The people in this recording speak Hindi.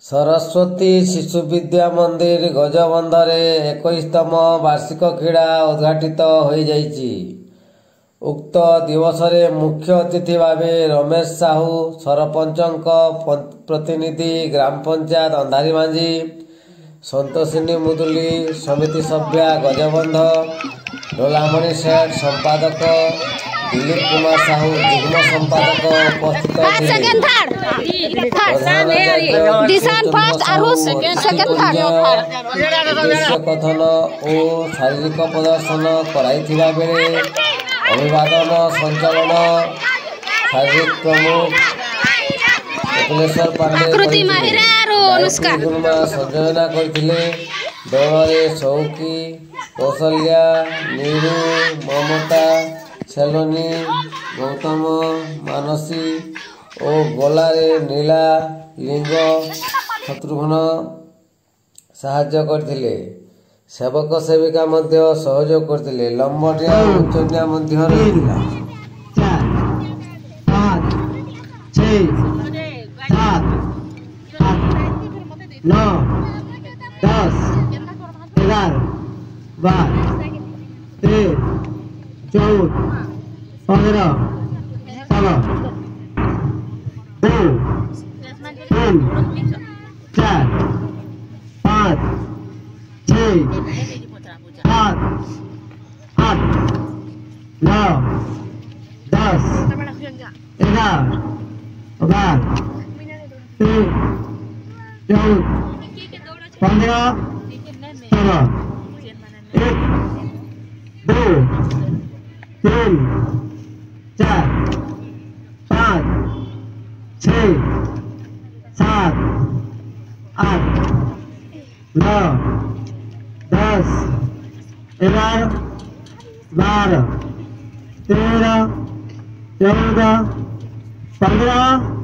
सरस्वती शिशु विद्या मंदिर गजबंधरे 21तम वार्षिक क्रीड़ा उद्घाटित हो जाइछि। उक्त दिवस रे मुख्य अतिथि भावे रमेश साहू, सरपंचक प्रतिनिधि, ग्राम पंचायत अंधारी मांझी, संतोषिनी मुदुली, समिति सभ्या गजबंध, डोलामणि सेठ, संपादक दिलीप कुमार साहू, युग्म संपादक उपस्थित कथन और शारीरिक प्रदर्शन कराइथिबा बेले अभिवादन संचालन शारीरिक प्रमुख कपिलेश्वर पांडे संयोजना करथिले। दौड़ सौकी, कौशल्या, नीरू, ममता, सेलोनी, गौतम, मानसी और गोलारे नीला, लिंग, शत्रुघ्न साहाय्य करथिले। सेवक सेविका मध्य सहयोग करथिले। लंबटिया उच्चन्या मध्य रहिला। 4 5 6 7 8 9 10 11 12 13 14 15 16 2 3 4 5 6 7 8 9 10 11 12 13 14 15 16 1 2 3 4 5 6 7 8 9 10 11 12 13 14 15